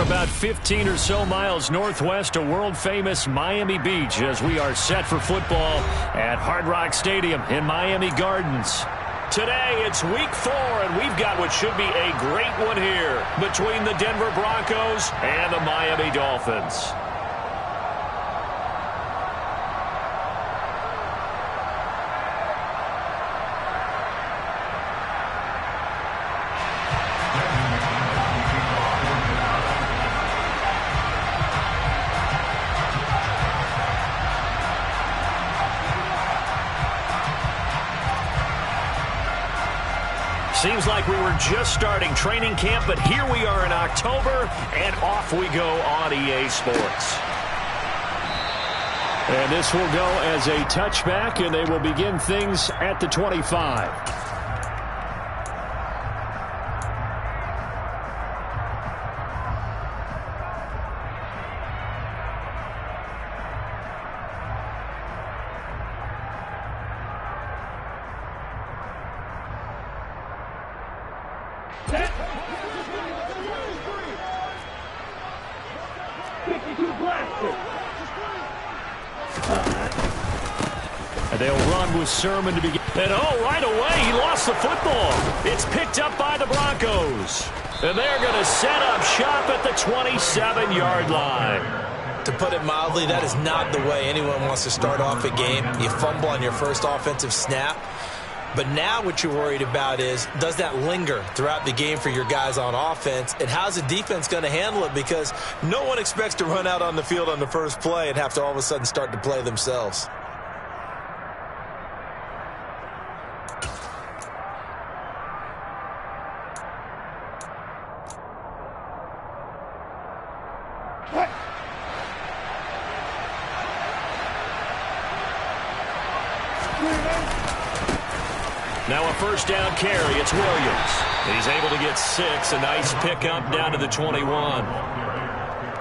About 15 or so miles northwest of world-famous Miami Beach as we are set for football at Hard Rock Stadium in Miami Gardens. Today, it's week 4, and we've got what should be a great one here between the Denver Broncos and the Miami Dolphins. Seems like we were just starting training camp, but here we are in October, and off we go on EA Sports. And this will go as a touchback, and they will begin things at the 25. And they'll run with Sermon to begin. And right away, he lost the football. It's picked up by the Broncos. And they're going to set up shop at the 27-yard line. To put it mildly, that is not the way anyone wants to start off a game. You fumble on your first offensive snap. But now what you're worried about is, does that linger throughout the game for your guys on offense? And how's the defense going to handle it? Because no one expects to run out on the field on the first play and have to all of a sudden start to play themselves. Now a first down carry. It's Williams. He's able to get 6. A nice pickup down to the 21.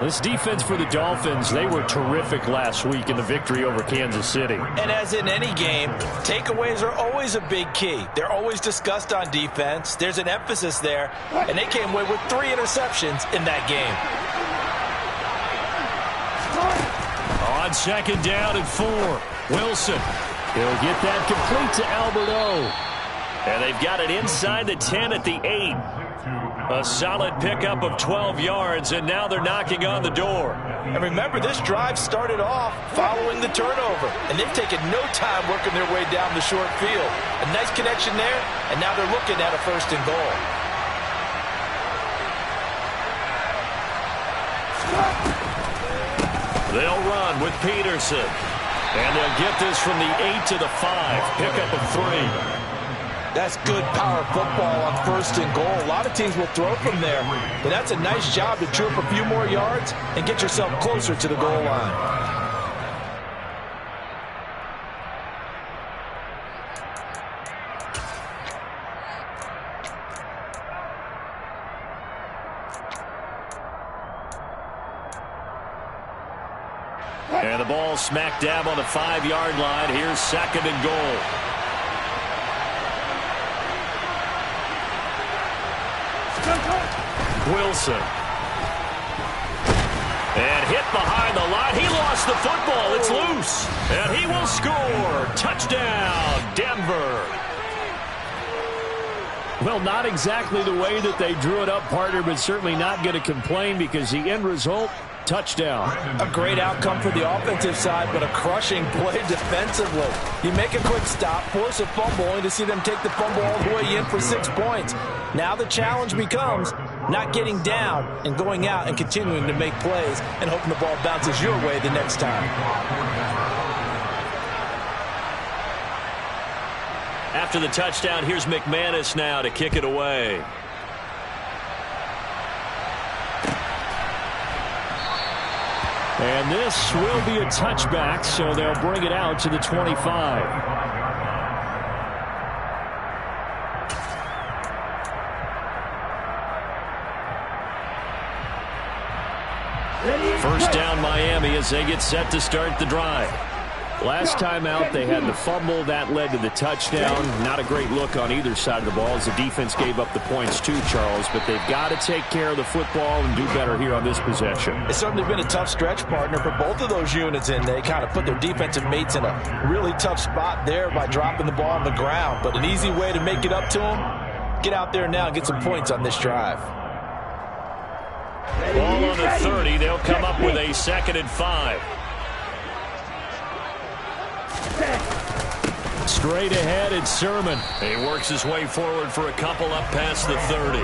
This defense for the Dolphins, they were terrific last week in the victory over Kansas City. And as in any game, takeaways are always a big key. They're always discussed on defense. There's an emphasis there, and they came away with 3 interceptions in that game. On second down and 4, Wilson. He'll get that complete to Alberto. And they've got it inside the 10 at the 8. A solid pickup of 12 yards, and now they're knocking on the door. And remember, this drive started off following the turnover, and they've taken no time working their way down the short field. A nice connection there, and now they're looking at a 1st and goal. They'll run with Peterson. And they'll get this from the 8 to the 5. Pickup of 3. That's good power football on 1st and goal. A lot of teams will throw from there, but that's a nice job to chew up a few more yards and get yourself closer to the goal line. And the ball smack dab on the 5-yard line. Here's 2nd and goal. Wilson. And hit behind the line. He lost the football. It's loose. And he will score. Touchdown, Denver. Well, not exactly the way that they drew it up, partner, but certainly not going to complain because the end result, touchdown. A great outcome for the offensive side, but a crushing play defensively. You make a quick stop, force a fumble, only to see them take the fumble all the way in for 6 points. Now the challenge becomes not getting down and going out and continuing to make plays and hoping the ball bounces your way the next time. After the touchdown, here's McManus now to kick it away. And this will be a touchback, so they'll bring it out to the 25. First down Miami as they get set to start the drive. Last time out, they had the fumble. That led to the touchdown. Not a great look on either side of the ball as the defense gave up the points too, Charles. But they've got to take care of the football and do better here on this possession. It's certainly been a tough stretch, partner, for both of those units, and they kind of put their defensive mates in a really tough spot there by dropping the ball on the ground. But an easy way to make it up to them, get out there now and get some points on this drive. Ball on the 30. They'll come up with a 2nd and 5. Straight ahead, it's Sermon. He works his way forward for a couple up past the 30.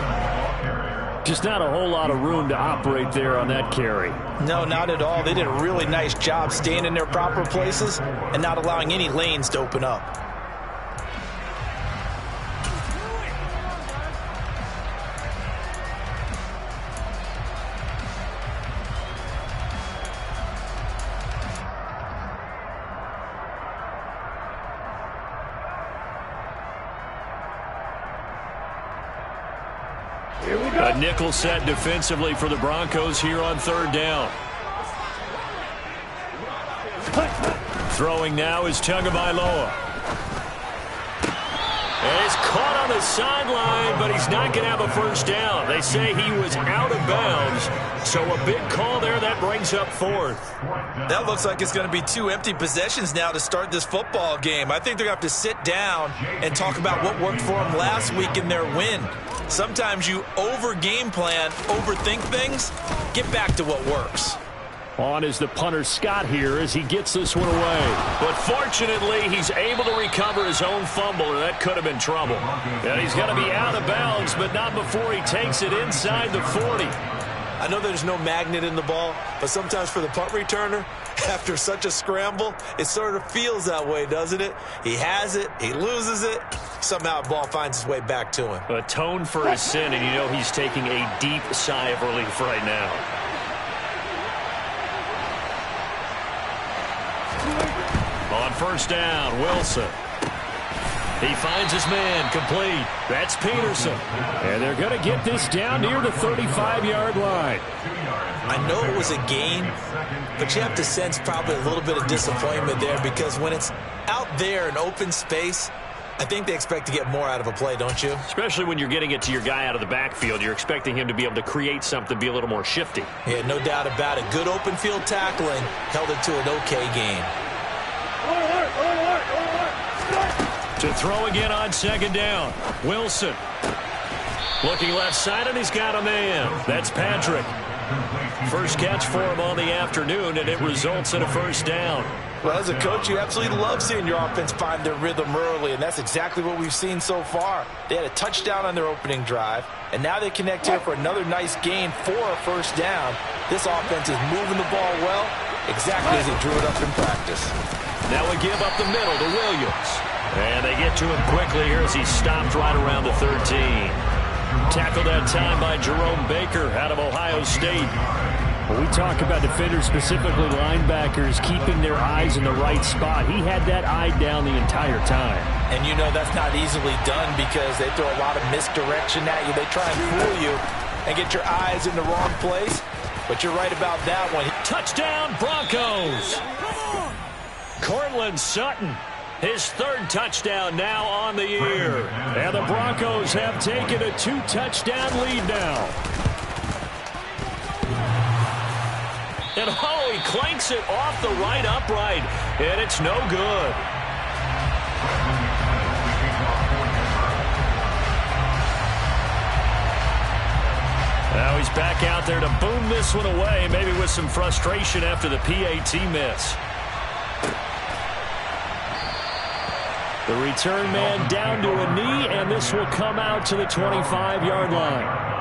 Just not a whole lot of room to operate there on that carry. No, not at all. They did a really nice job staying in their proper places and not allowing any lanes to open up. A nickel set defensively for the Broncos here on 3rd down. Throwing now is Tagovailoa. And he's caught on the sideline, but he's not going to have a first down. They say he was out of bounds, so a big call there that brings up 4th. That looks like it's going to be 2 empty possessions now to start this football game. I think they're going to have to sit down and talk about what worked for them last week in their win. Sometimes you over-game plan, overthink things. Get back to what works. On is the punter Scott here as he gets this one away. But fortunately, he's able to recover his own fumble, or that could have been trouble. And he's going to be out of bounds, but not before he takes it inside the 40. I know there's no magnet in the ball, but sometimes for the punt returner, after such a scramble, it sort of feels that way, doesn't it? He has it, he loses it, somehow the ball finds its way back to him. Atone for his sin, and you know he's taking a deep sigh of relief right now. On 1st down, Wilson. He finds his man, complete. That's Peterson. And they're going to get this down near the 35-yard line. I know it was a gain, but you have to sense probably a little bit of disappointment there because when it's out there in open space, I think they expect to get more out of a play, don't you? Especially when you're getting it to your guy out of the backfield. You're expecting him to be able to create something, be a little more shifty. Yeah, no doubt about it. Good open field tackling held it to an okay game. To throw again on 2nd down. Wilson. Looking left side, and he's got a man. That's Patrick. First catch for him on the afternoon, and it results in a 1st down. Well, as a coach, you absolutely love seeing your offense find their rhythm early, and that's exactly what we've seen so far. They had a touchdown on their opening drive, and now they connect here for another nice gain for a 1st down. This offense is moving the ball well, exactly as he drew it up in practice. Now we give up the middle to Williams. And they get to him quickly here as he stopped right around the 13. Tackled that time by Jerome Baker out of Ohio State. When we talk about defenders, specifically linebackers, keeping their eyes in the right spot, he had that eye down the entire time. And you know that's not easily done because they throw a lot of misdirection at you. They try and fool you and get your eyes in the wrong place. But you're right about that one. Touchdown, Broncos! Cortland Sutton. His 3rd touchdown now on the year. And the Broncos have taken a 2-touchdown lead now. And oh, he clanks it off the right upright. And it's no good. Now he's back out there to boom this one away, maybe with some frustration after the PAT miss. The return man down to a knee, and this will come out to the 25-yard line.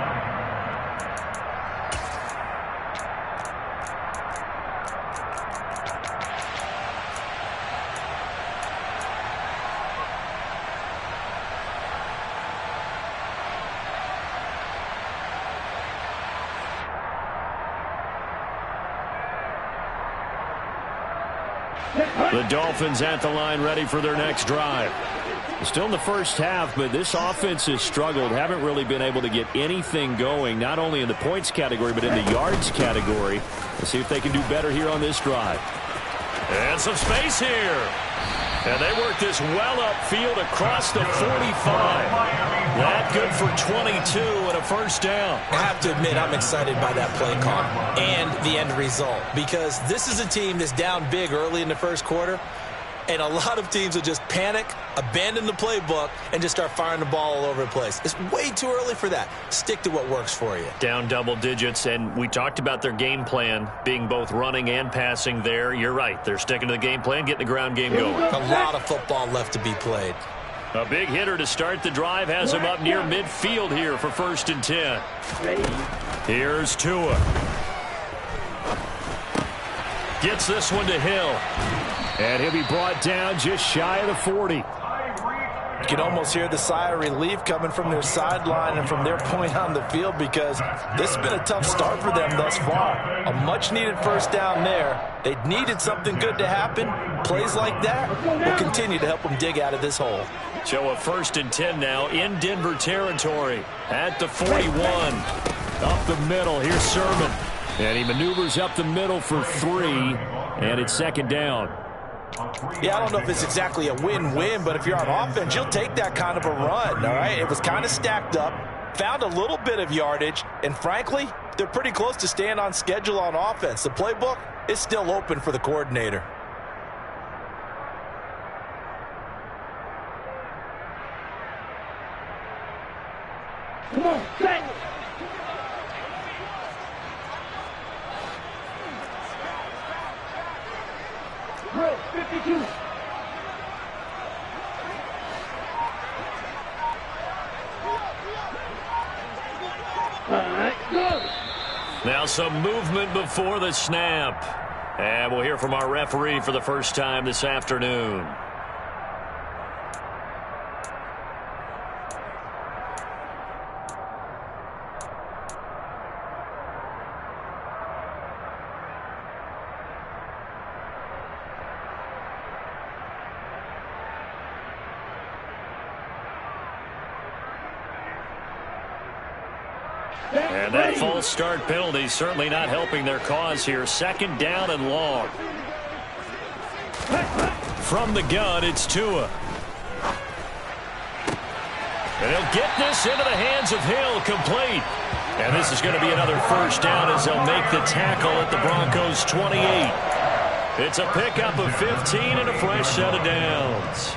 The Dolphins at the line ready for their next drive. Still in the first half, but this offense has struggled. Haven't really been able to get anything going, not only in the points category, but in the yards category. Let's see if they can do better here on this drive. And some space here. And they work this well upfield across the 45. That good for 22 and a first down. I have to admit, I'm excited by that play call and the end result, because this is a team that's down big early in the first quarter, and a lot of teams will just panic, abandon the playbook, and just start firing the ball all over the place. It's way too early for that. Stick to what works for you. Down double digits, and we talked about their game plan being both running and passing there. You're right. They're sticking to the game plan, getting the ground game going. A lot of football left to be played. A big hitter to start the drive has him up near midfield here for 1st and 10. Here's Tua. Gets this one to Hill. And he'll be brought down just shy of the 40. You can almost hear the sigh of relief coming from their sideline and from their point on the field, because this has been a tough start for them thus far. A much-needed first down there. They needed something good to happen. Plays like that will continue to help them dig out of this hole. So a 1st and 10 now in Denver territory at the 41. Up the middle, here's Sermon. And he maneuvers up the middle for 3, and it's 2nd down. Yeah, I don't know if it's exactly a win-win, but if you're on offense, you'll take that kind of a run, all right? It was kind of stacked up, found a little bit of yardage, and frankly, they're pretty close to staying on schedule on offense. The playbook is still open for the coordinator. Come on, set! Drill, 52. Now some movement before the snap. And we'll hear from our referee for the first time this afternoon. And that false start penalty certainly not helping their cause here. 2nd down and long. From the gun, it's Tua. And he'll get this into the hands of Hill, complete. And this is going to be another first down as they'll make the tackle at the Broncos' 28. It's a pickup of 15 and a fresh set of downs.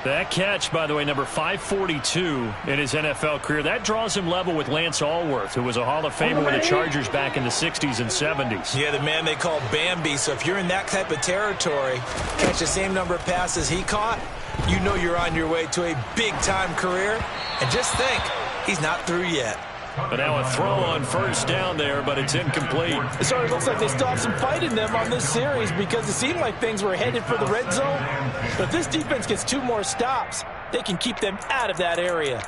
That catch, by the way, number 542 in his NFL career, that draws him level with Lance Allworth, who was a Hall of Famer with the Chargers back in the 60s and 70s. Yeah, the man they call Bambi. So if you're in that type of territory, catch the same number of passes he caught, you know you're on your way to a big-time career. And just think, he's not through yet. But now a throw on first down there, but it's incomplete. It already looks like they still have some fight in them on this series, because it seemed like things were headed for the red zone. But if this defense gets 2 more stops, they can keep them out of that area.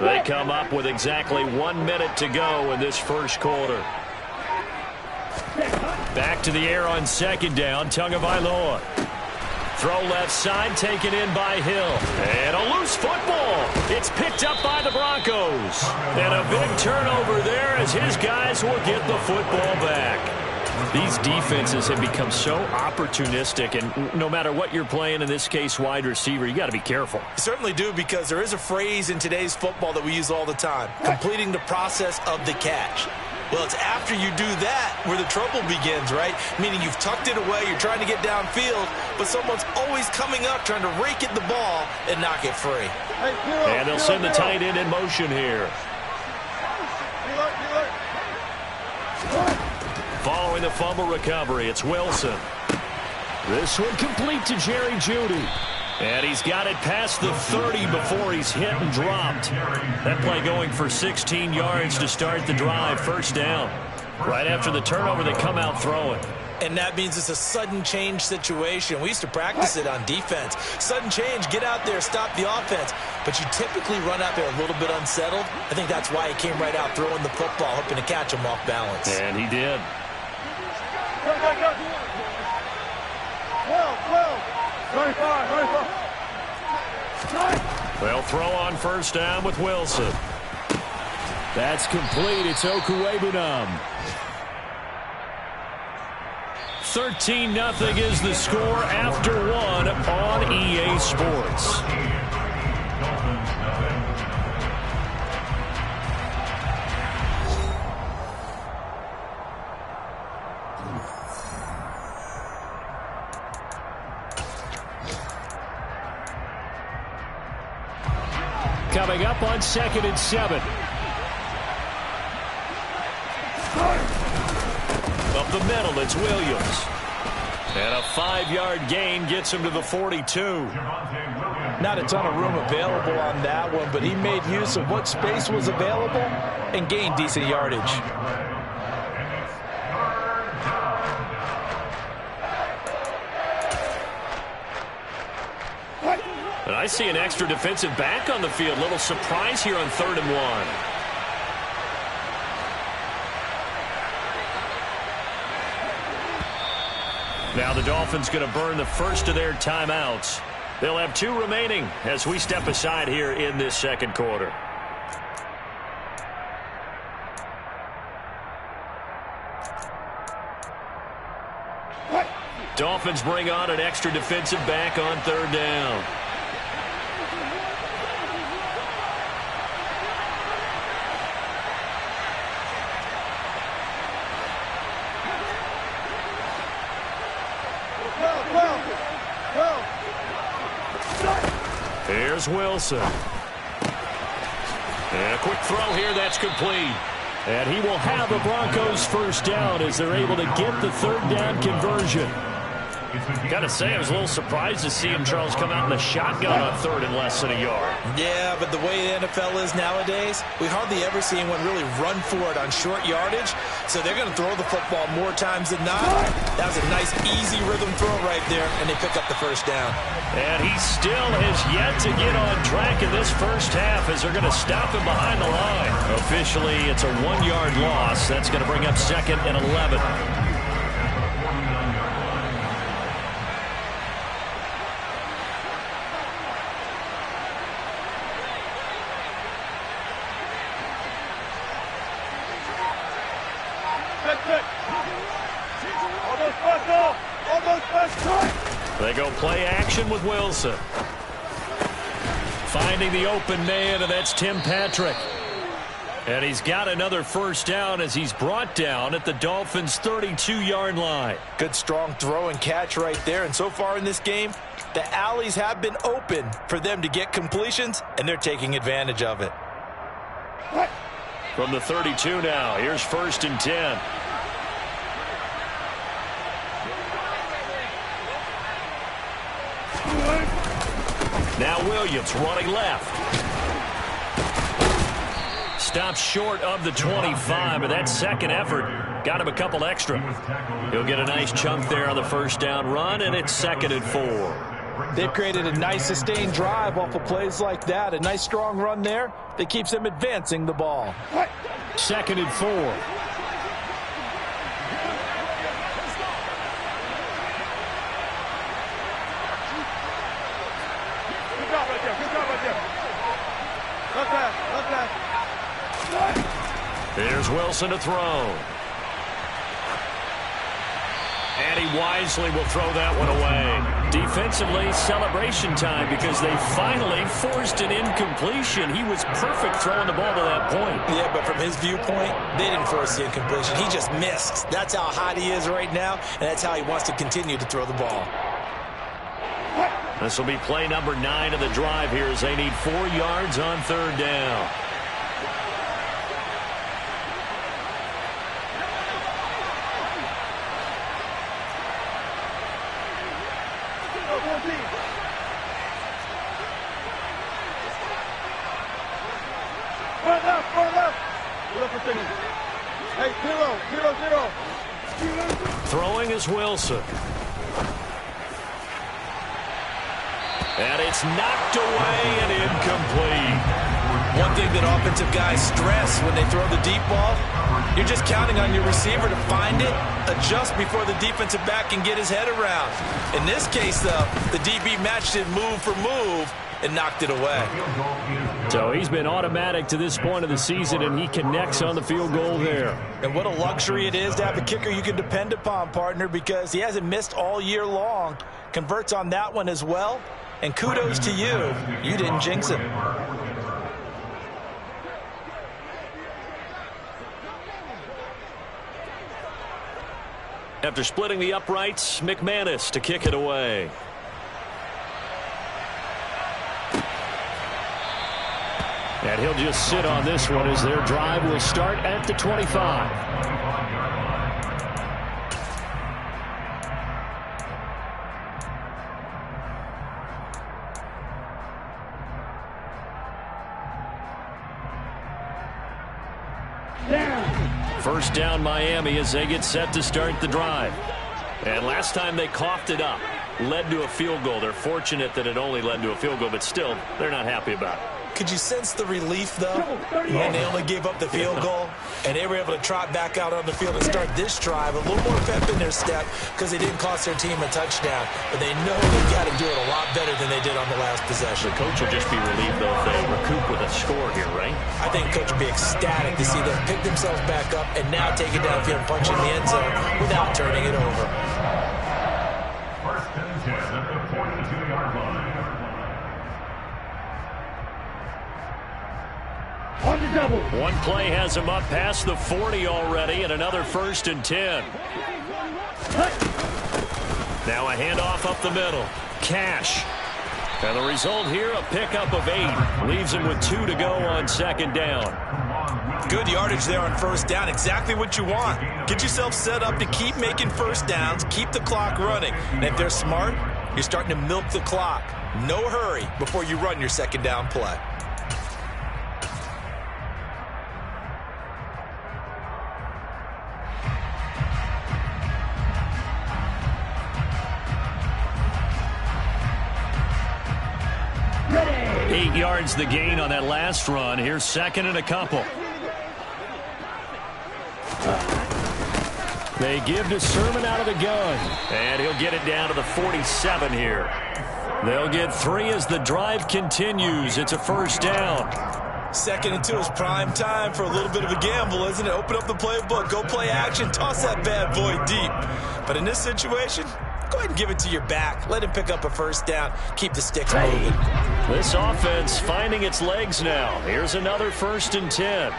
They come up with exactly 1 minute to go in this first quarter. Back to the air on 2nd down, Tagovailoa. Throw left side, taken in by Hill. And a loose football. It's picked up by the Broncos. And a big turnover there as his guys will get the football back. These defenses have become so opportunistic, and no matter what you're playing, in this case wide receiver, you got to be careful. You certainly do, because there is a phrase in today's football that we use all the time: completing the process of the catch. Well, it's after you do that where the trouble begins, right? Meaning you've tucked it away, you're trying to get downfield, but someone's always coming up trying to rake at the ball and knock it free. And they'll send the tight end in motion here. Following the fumble recovery, it's Wilson. This one complete to Jerry Jeudy. And he's got it past the 30 before he's hit and dropped. That play going for 16 yards to start the drive. First down. Right after the turnover, they come out throwing. And that means it's a sudden change situation. We used to practice it on defense. Sudden change, get out there, stop the offense. But you typically run out there a little bit unsettled. I think that's why he came right out throwing the football, hoping to catch him off balance. And he did. They'll throw on first down with Wilson. That's complete. It's Okuwebunam. 13-0 is the score after one on EA Sports. Coming up on 2nd and 7. Up the middle, it's Williams. And a 5-yard gain gets him to the 42. Not a ton of room available on that one, but he made use of what space was available and gained decent yardage. And I see an extra defensive back on the field. Little surprise here on 3rd and 1. Now the Dolphins going to burn the first of their timeouts. They'll have 2 remaining as we step aside here in this 2nd quarter. Dolphins bring on an extra defensive back on 3rd down. Here's Wilson. And a quick throw here, that's complete. And he will have the Broncos first down as they're able to get the 3rd down conversion. Gotta say, I was a little surprised to see him, Charles, come out in the shotgun on 3rd and less than a yard. Yeah, but the way the NFL is nowadays, we hardly ever see anyone really run for it on short yardage. So they're going to throw the football more times than not. That was a nice, easy rhythm throw right there, and they pick up the first down. And he still has yet to get on track in this first half as they're going to stop him behind the line. Officially, it's a 1-yard loss. That's going to bring up 2nd and 11. They go play action with Wilson. Finding the open man, and that's Tim Patrick. And he's got another first down as he's brought down at the Dolphins' 32-yard line. Good strong throw and catch right there. And so far in this game, the alleys have been open for them to get completions, and they're taking advantage of it. From the 32 now, here's 1st and 10. Now Williams running left. Stops short of the 25, but that 2nd effort got him a couple extra. He'll get a nice chunk there on the first down run, and it's 2nd and 4. They've created a nice sustained drive off of plays like that. A nice strong run there that keeps them advancing the ball. 2nd and 4. Here's Wilson to throw. And he wisely will throw that one away. Defensively, celebration time because they finally forced an incompletion. He was perfect throwing the ball to that point. Yeah, but from his viewpoint, they didn't force the incompletion. He just missed. That's how hot he is right now, and that's how he wants to continue to throw the ball. This will be play number 9 of the drive here as they need 4 yards on 3rd down. Hey, Throwing is Wilson. And it's knocked away and incomplete. One thing that offensive guys stress when they throw the deep ball, you're just counting on your receiver to find it, adjust before the defensive back can get his head around. In this case, though, the DB matched it move for move and knocked it away. So he's been automatic to this point of the season, and he connects on the field goal there. And what a luxury it is to have a kicker you can depend upon, partner, because he hasn't missed all year long. Converts on that one as well. And kudos to you. You didn't jinx him. After splitting the uprights, McManus to kick it away. And he'll just sit on this one as their drive will start at the 25. First down Miami as they get set to start the drive. And last time they coughed it up, led to a field goal. They're fortunate that it only led to a field goal, but still, they're not happy about it. Could you sense the relief, though? And they only gave up the field goal, and they were able to trot back out on the field and start this drive a little more pep in their step because they didn't cost their team a touchdown. But they know they've got to do it a lot better than they did on the last possession. The coach will just be relieved, though, if they recoup with a score here, right? I think coach will be ecstatic to see them pick themselves back up and now take it downfield and punch in the end zone without turning it over. First and 10 at the 42-yard line. On the double. One play has him up past the 40 already, and another 1st and 10. Now a handoff up the middle. Cash. And the result here, a pickup of 8. Leaves him with 2 to go on 2nd down. Good yardage there on 1st down. Exactly what you want. Get yourself set up to keep making 1st downs, keep the clock running. And if they're smart, you're starting to milk the clock. No hurry before you run your 2nd down play. Ready. 8 yards the gain on that last run. Here's 2nd and a couple. They give to Sermon out of the gun. And he'll get it down to the 47 here. They'll get 3 as the drive continues. It's a 1st down. 2nd and 2 is prime time for a little bit of a gamble, isn't it? Open up the playbook, go play action, toss that bad boy deep. But in this situation, go ahead and give it to your back. Let him pick up a 1st down. Keep the sticks moving. This offense finding its legs now. Here's another 1st and 10.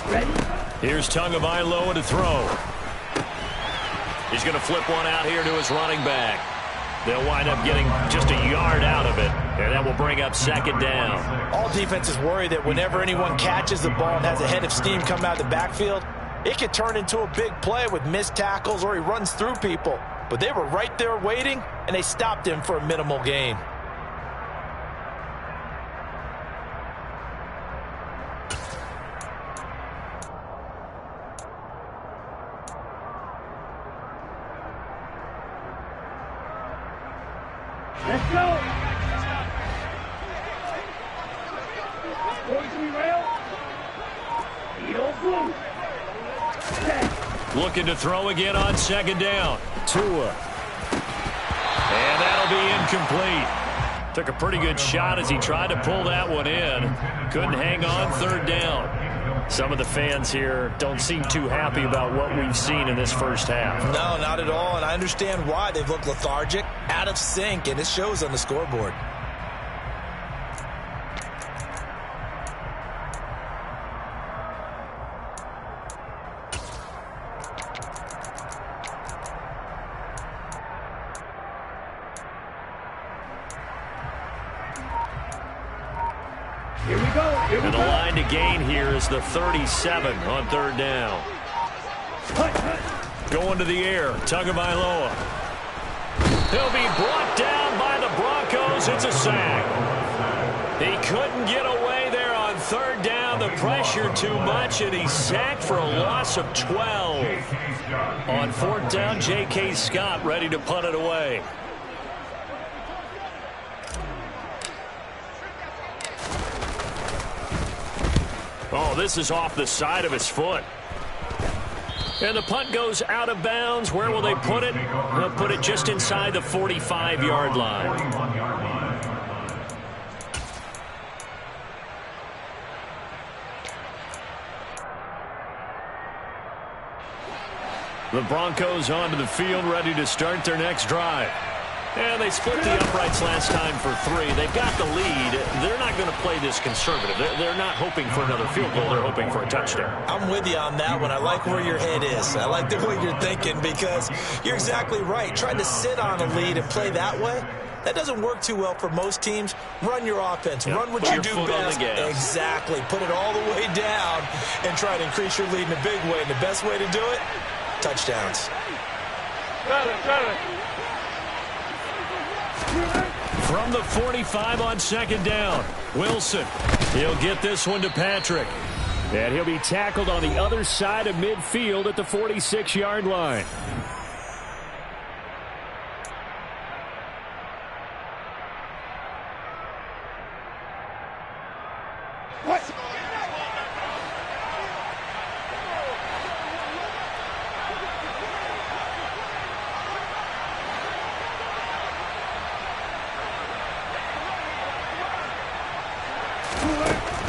Ready. Here's Tagovailoa to throw. He's going to flip one out here to his running back. They'll wind up getting just a yard out of it, and that will bring up 2nd down. All defenses worry that whenever anyone catches the ball and has a head of steam come out of the backfield, it could turn into a big play with missed tackles or he runs through people. But they were right there waiting, and they stopped him for a minimal gain. Let's go. 43 rail. Heel blue. Looking to throw again on 2nd down. Tua. And that'll be incomplete. Took a pretty good shot as he tried to pull that one in. Couldn't hang on 3rd down. Some of the fans here don't seem too happy about what we've seen in this 1st half. No, not at all, and I understand why. They've looked lethargic, out of sync, and it shows on the scoreboard. Here we go. Here we And the go. line to gain here is the 37 on 3rd down. Going to the air, Tagovailoa. He'll be brought down by the goes. It's a sack. He couldn't get away there on third down. The pressure too much, and he's sacked for a loss of 12. On fourth down, J.K. Scott ready to punt it away. Oh, this is off the side of his foot. And the punt goes out of bounds. Where will they put it? They'll put it just inside the 45-yard line. The Broncos onto the field, ready to start their next drive. And they split the uprights last time for 3. They've got the lead. They're not going to play this conservative. They're not hoping for another field goal. They're hoping for a touchdown. I'm with you on that one. I like where your head is. I like the way you're thinking because you're exactly right. Trying to sit on a lead and play that way, that doesn't work too well for most teams. Run your offense. Yep. Run what you do best. Exactly. Put it all the way down and try to increase your lead in a big way. And the best way to do it, touchdowns. Got it. From the 45 on second down, Wilson. He'll get this one to Patrick. And he'll be tackled on the other side of midfield at the 46-yard line.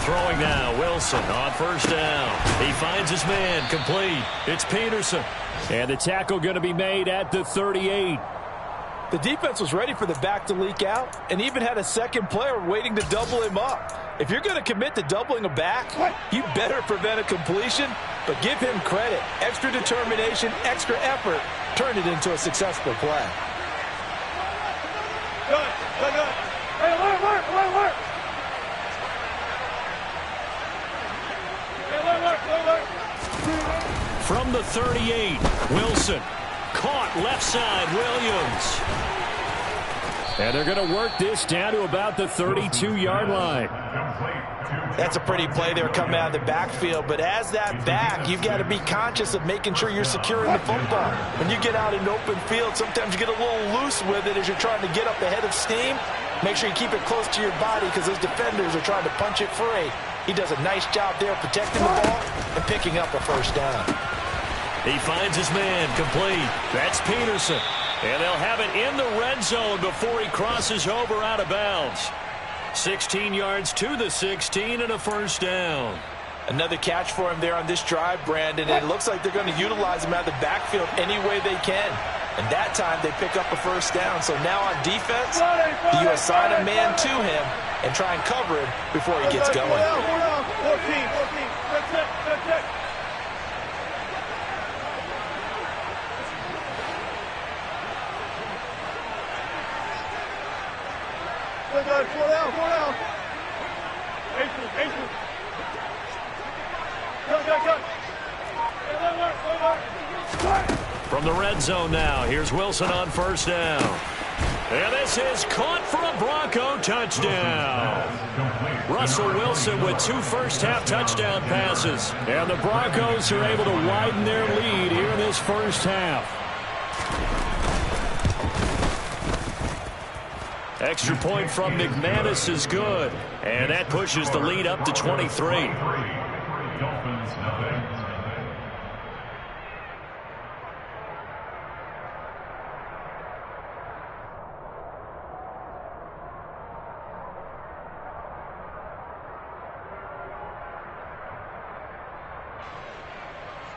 Throwing now, Wilson on first down. He finds his man, complete. It's Peterson. And the tackle going to be made at the 38. The defense was ready for the back to leak out and even had a second player waiting to double him up. If you're going to commit to doubling a back, you better prevent a completion, but give him credit. Extra determination, extra effort, turned it into a successful play. Good. Hey, work. From the 38, Wilson. Caught left side, Williams. And they're going to work this down to about the 32-yard line. That's a pretty play there coming out of the backfield, but as that back, you've got to be conscious of making sure you're securing the football. When you get out in open field, sometimes you get a little loose with it as you're trying to get up ahead of steam. Make sure you keep it close to your body because those defenders are trying to punch it free. He does a nice job there protecting the ball and picking up a first down. He finds his man, complete. That's Peterson. And they'll have it in the red zone before he crosses over out of bounds. 16 yards to the 16 and a first down. Another catch for him there on this drive, Brandon. And it looks like they're going to utilize him out of the backfield any way they can. And that time they pick up a first down. So now on defense, you assign a man to him and try and cover him before he gets going. 14. That's it. Four down. Aces. From the red zone now, here's Wilson on first down. And this is caught for a Bronco touchdown. Russell Wilson with 2 first-half touchdown passes. And the Broncos are able to widen their lead here in this first half. Extra point from McManus is good. And that pushes the lead up to 23.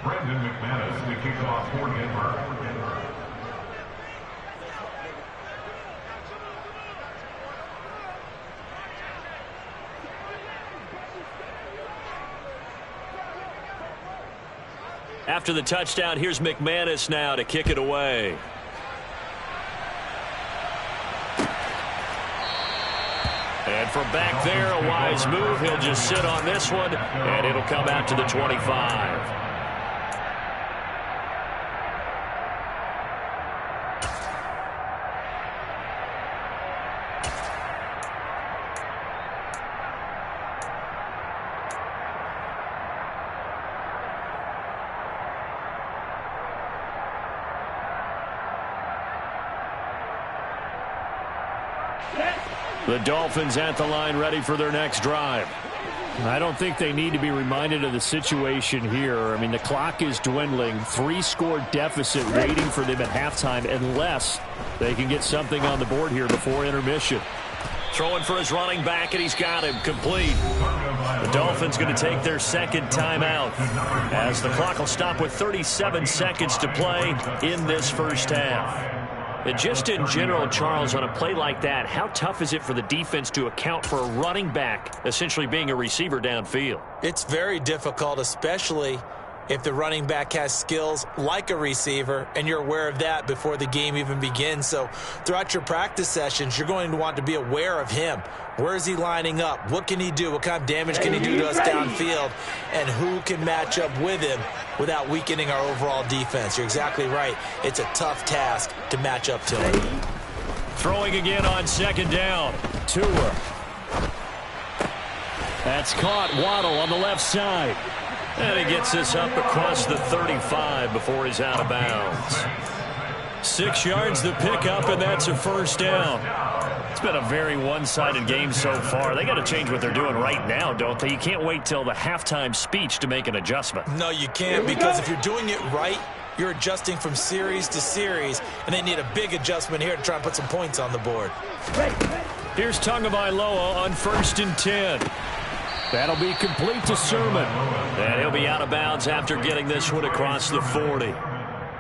Brendan McManus to kick off for Denver. After the touchdown, here's McManus now to kick it away. And from back there, a wise move. He'll just sit on this one, and it'll come out to the 25. The Dolphins at the line ready for their next drive. I don't think they need to be reminded of the situation here. I mean, the clock is dwindling. 3-score deficit waiting for them at halftime unless they can get something on the board here before intermission. Throwing for his running back, and he's got him complete. The Dolphins going to take their second timeout as the clock will stop with 37 seconds to play in this first half. And just in general, Charles, on a play like that, how tough is it for the defense to account for a running back essentially being a receiver downfield? It's very difficult, especially if the running back has skills like a receiver, and you're aware of that before the game even begins. So throughout your practice sessions, you're going to want to be aware of him. Where is he lining up? What can he do? What kind of damage can he do to us downfield? And who can match up with him without weakening our overall defense? You're exactly right. It's a tough task to match up to him. Throwing again on second down. Tua. That's caught. Waddle on the left side. And he gets this up across the 35 before he's out of bounds. 6 yards the pickup, and that's a first down. It's been a very one-sided game so far. They got to change what they're doing right now, don't they? You can't wait till the halftime speech to make an adjustment. No, you can't, because if you're doing it right, you're adjusting from series to series, and they need a big adjustment here to try and put some points on the board. Here's Tagovailoa on 1st and 10. That'll be complete to Sermon. And he'll be out of bounds after getting this one across the 40.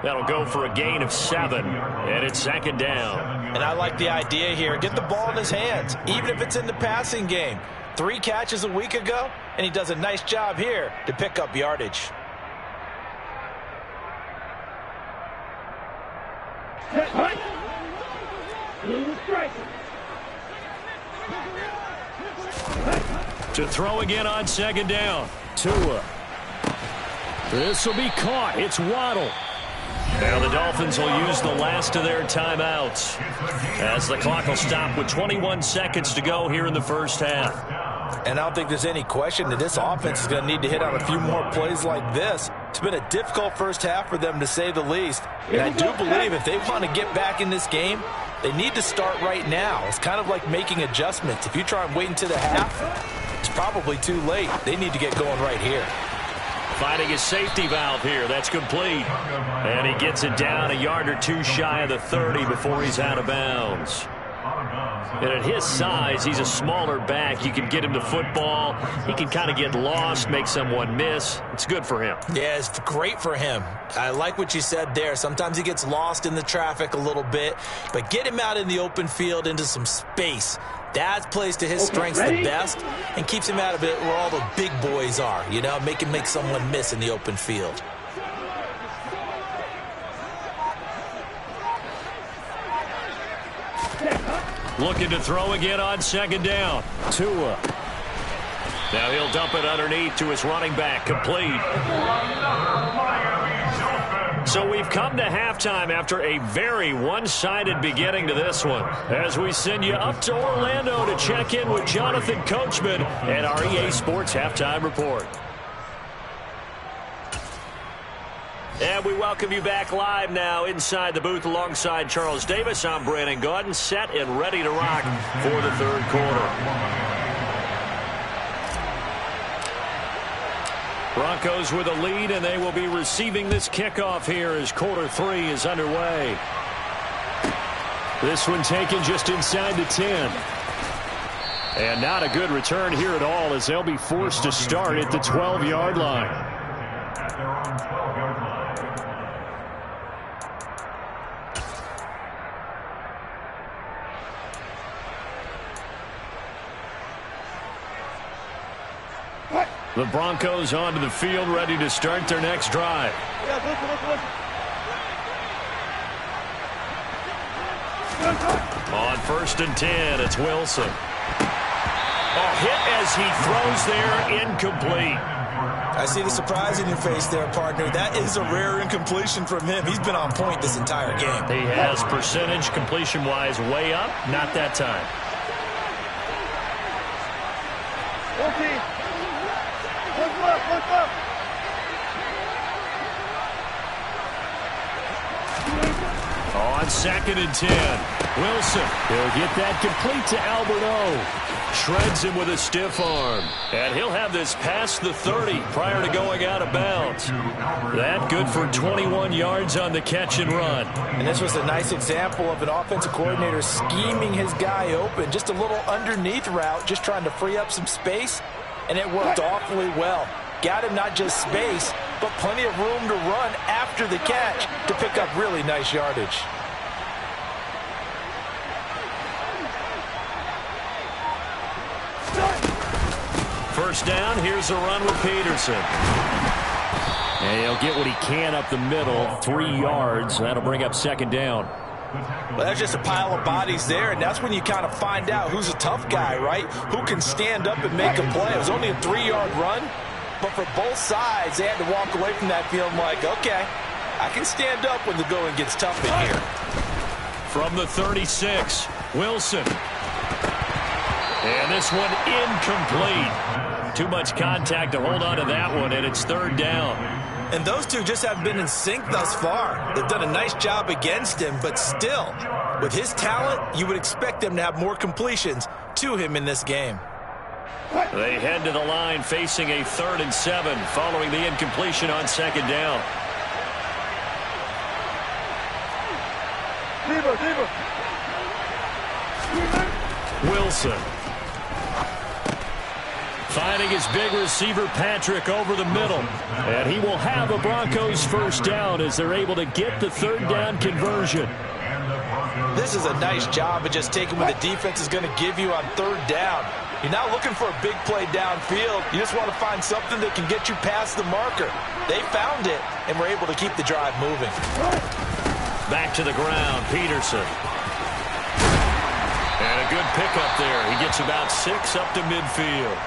That'll go for a gain of 7, and it's second down. And I like the idea here. Get the ball in his hands, even if it's in the passing game. 3 catches a week ago, and he does a nice job here to pick up yardage. To throw again on second down. Tua. This will be caught. It's Waddle. Now the Dolphins will use the last of their timeouts as the clock will stop with 21 seconds to go here in the first half. And I don't think there's any question that this offense is going to need to hit on a few more plays like this. It's been a difficult first half for them, to say the least. And I do believe if they want to get back in this game, they need to start right now. It's kind of like making adjustments. If you try and wait until the half, it's probably too late. They need to get going right here. Finding his safety valve here. That's complete. And he gets it down a yard or two shy of the 30 before he's out of bounds. And at his size, he's a smaller back. You can get him the football. He can kind of get lost, make someone miss. It's good for him. Yeah, it's great for him. I like what you said there. Sometimes he gets lost in the traffic a little bit, but get him out in the open field into some space. That plays to his strengths the best and keeps him out of it where all the big boys are, you know, make him make someone miss in the open field. Looking to throw again on second down. Tua. Now he'll dump it underneath to his running back. Complete. So we've come to halftime after a very one-sided beginning to this one, as we send you up to Orlando to check in with Jonathan Coachman and our EA Sports Halftime Report. And we welcome you back live now inside the booth alongside Charles Davis. I'm Brandon Gaudin, set and ready to rock for the third quarter. Broncos with a lead, and they will be receiving this kickoff here as quarter 3 is underway. This one taken just inside the 10. And not a good return here at all, as they'll be forced to start at the 12-yard line. At their own 12-yard line. The Broncos onto the field, ready to start their next drive. On 1st and 10, it's Wilson. A hit as he throws there, incomplete. I see the surprise in your face there, partner. That is a rare incompletion from him. He's been on point this entire game. He has percentage completion-wise way up. Not that time. On 2nd and 10. Wilson, he'll get that complete to Alberto. Shreds him with a stiff arm. And he'll have this past the 30 prior to going out of bounds. That good for 21 yards on the catch and run. And this was a nice example of an offensive coordinator scheming his guy open. Just a little underneath route, just trying to free up some space. And it worked awfully well. Got him not just space, but plenty of room to run after the catch to pick up really nice yardage. First down, here's a run with Peterson. And he'll get what he can up the middle, 3 yards. That'll bring up second down. Well, that's just a pile of bodies there, and that's when you kind of find out who's a tough guy, right? Who can stand up and make a play. It was only a 3-yard run, but for both sides, they had to walk away from that field like, okay, I can stand up when the going gets tough in here. From the 36, Wilson. And this one incomplete. Too much contact to hold on to that one, and it's third down. And those two just haven't been in sync thus far. They've done a nice job against him, but still, with his talent, you would expect them to have more completions to him in this game. They head to the line facing a 3rd and 7 following the incompletion on second down. Wilson. Finding his big receiver, Patrick, over the middle. And he will have a Broncos first down as they're able to get the 3rd down conversion. This is a nice job of just taking what the defense is going to give you on 3rd down. You're not looking for a big play downfield. You just want to find something that can get you past the marker. They found it and were able to keep the drive moving. Back to the ground, Peterson. And a good pickup there. He gets about 6 up to midfield.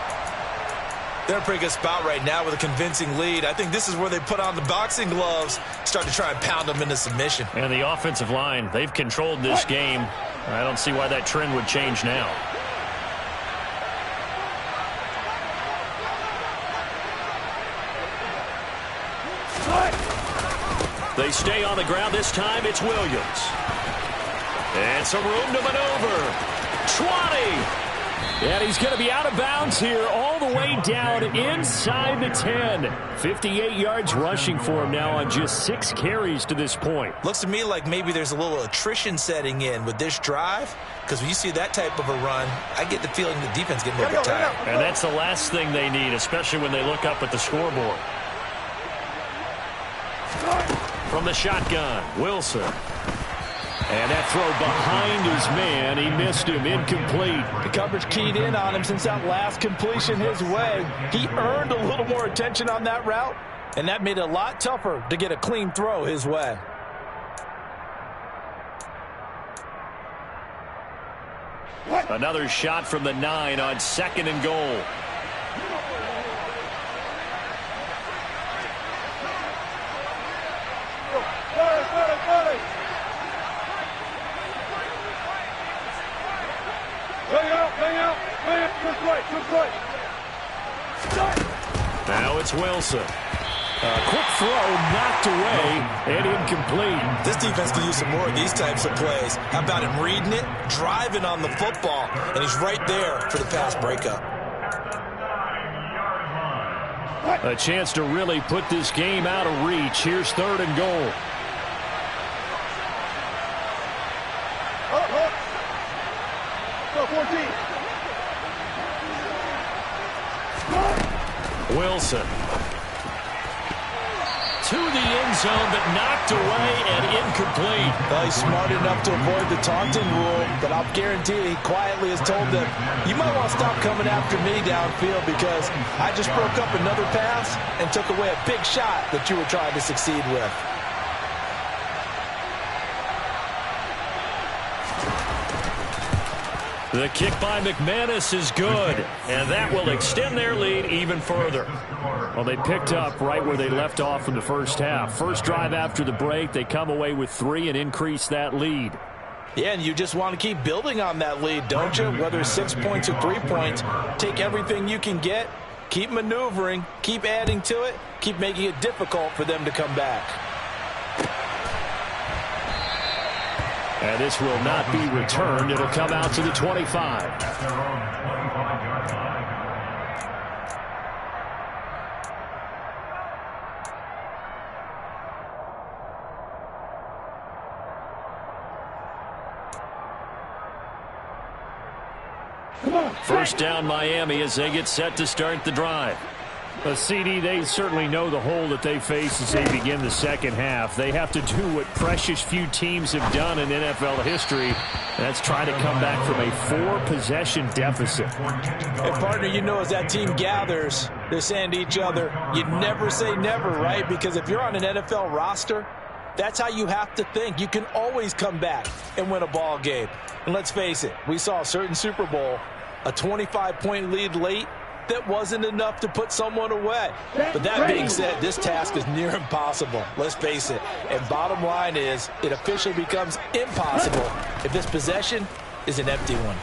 They're in a pretty good spot right now with a convincing lead. I think this is where they put on the boxing gloves, start to try and pound them into submission. And the offensive line, they've controlled this game. I don't see why that trend would change now. They stay on the ground. This time it's Williams. And some room to maneuver. 20. And he's going to be out of bounds here all the way down inside the 10. 58 yards rushing for him now on just 6 carries to this point. Looks to me like maybe there's a little attrition setting in with this drive, because when you see that type of a run, I get the feeling the defense getting a little bit tired. And that's the last thing they need, especially when they look up at the scoreboard. From the shotgun, Wilson. And that throw behind his man. He missed him. Incomplete. The coverage keyed in on him since that last completion his way. He earned a little more attention on that route, and that made it a lot tougher to get a clean throw his way. Another shot from the 9 on 2nd and goal. Now it's Wilson. A quick throw knocked away and incomplete. This defense can use some more of these types of plays. How about him reading it, driving on the football, and he's right there for the pass breakup. A chance to really put this game out of reach. Here's 3rd and goal. Wilson. To the end zone, but knocked away and incomplete. Well, he's smart enough to avoid the taunting rule, but I'll guarantee he quietly has told them, you might want to stop coming after me downfield because I just broke up another pass and took away a big shot that you were trying to succeed with. The kick by McManus is good, and that will extend their lead even further. Well, they picked up right where they left off in the first half. First drive after the break, they come away with 3 and increase that lead. Yeah, and you just want to keep building on that lead, don't you? Whether it's 6 points or 3 points, take everything you can get, keep maneuvering, keep adding to it, keep making it difficult for them to come back. And this will not be returned. It'll come out to the 25. At their own 25-yard line. First down Miami as they get set to start the drive. CD, they certainly know the hole that they face as they begin the second half. They have to do what precious few teams have done in NFL history. That's try to come back from a 4-possession deficit. Hey, partner, you know as that team gathers, they're saying to each other, you never say never, right? Because if you're on an NFL roster, that's how you have to think. You can always come back and win a ball game. And let's face it, we saw a certain Super Bowl, a 25-point lead late, that wasn't enough to put someone away. But that being said, this task is near impossible. Let's face it. And bottom line is, it officially becomes impossible if this possession is an empty one.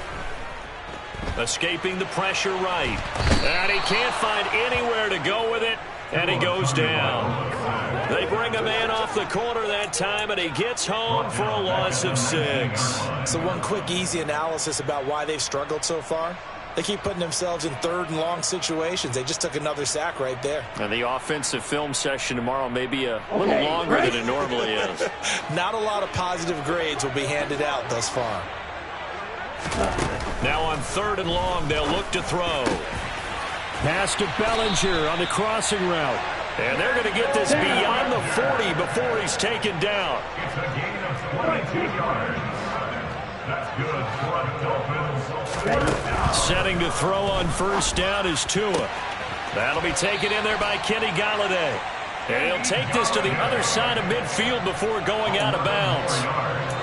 Escaping the pressure right. And he can't find anywhere to go with it. And he goes down. They bring a man off the corner that time, and he gets home for a loss of 6. So one quick, easy analysis about why they've struggled so far. They keep putting themselves in third and long situations. They just took another sack right there. And the offensive film session tomorrow may be a little longer than it normally is. Not a lot of positive grades will be handed out thus far. Now on 3rd and long, they'll look to throw. Pass to Bellinger on the crossing route. And they're going to get this beyond the 40 before he's taken down. It's a gain of 22 yards. That's good for the Dolphins. Setting to throw on first down is Tua. That'll be taken in there by Kenny Galladay. And he'll take this to the other side of midfield before going out of bounds.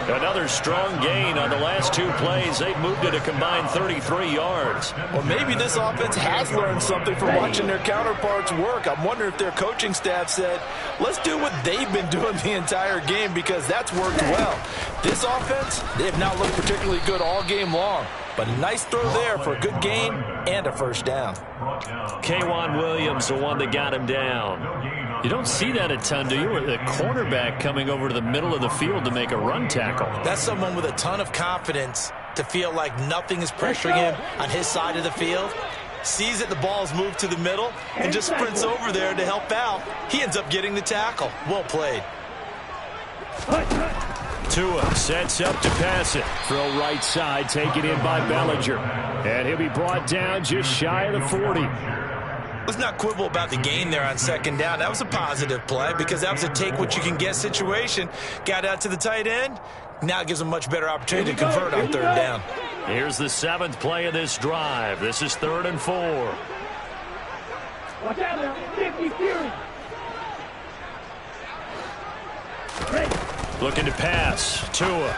Another strong gain on the last 2 plays. They've moved it a combined 33 yards. Well, maybe this offense has learned something from watching their counterparts work. I'm wondering if their coaching staff said, let's do what they've been doing the entire game, because that's worked well. This offense, they have not looked particularly good all game long. But a nice throw there for a good gain and a first down. K'Wan Williams, the one that got him down. You don't see that a ton, do you? The cornerback coming over to the middle of the field to make a run tackle. That's someone with a ton of confidence to feel like nothing is pressuring him on his side of the field. Sees that the ball's moved to the middle and just sprints over there to help out. He ends up getting the tackle. Well played. Tua sets up to pass it. Throw right side, taken in by Bellinger. And he'll be brought down just shy of the 40. Let's not quibble about the gain there on 2nd down. That was a positive play because that was a take-what-you-can-get situation. Got out to the tight end. Now it gives him a much better opportunity to convert on 3rd down. Here's the 7th play of this drive. This is 3rd and 4. Watch out now. 50 Fury. Looking to pass. Tua.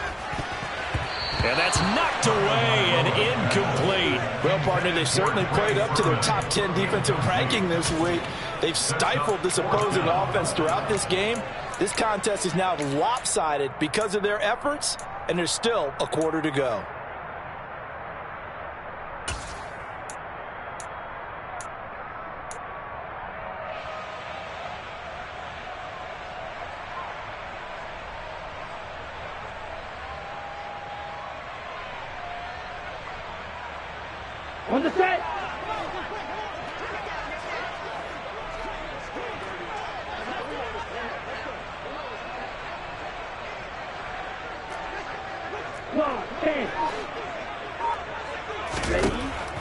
And that's knocked away and incomplete. Well, partner, they've certainly played up to their top 10 defensive ranking this week. They've stifled this opposing offense throughout this game. This contest is now lopsided because of their efforts, and there's still a quarter to go. On the set.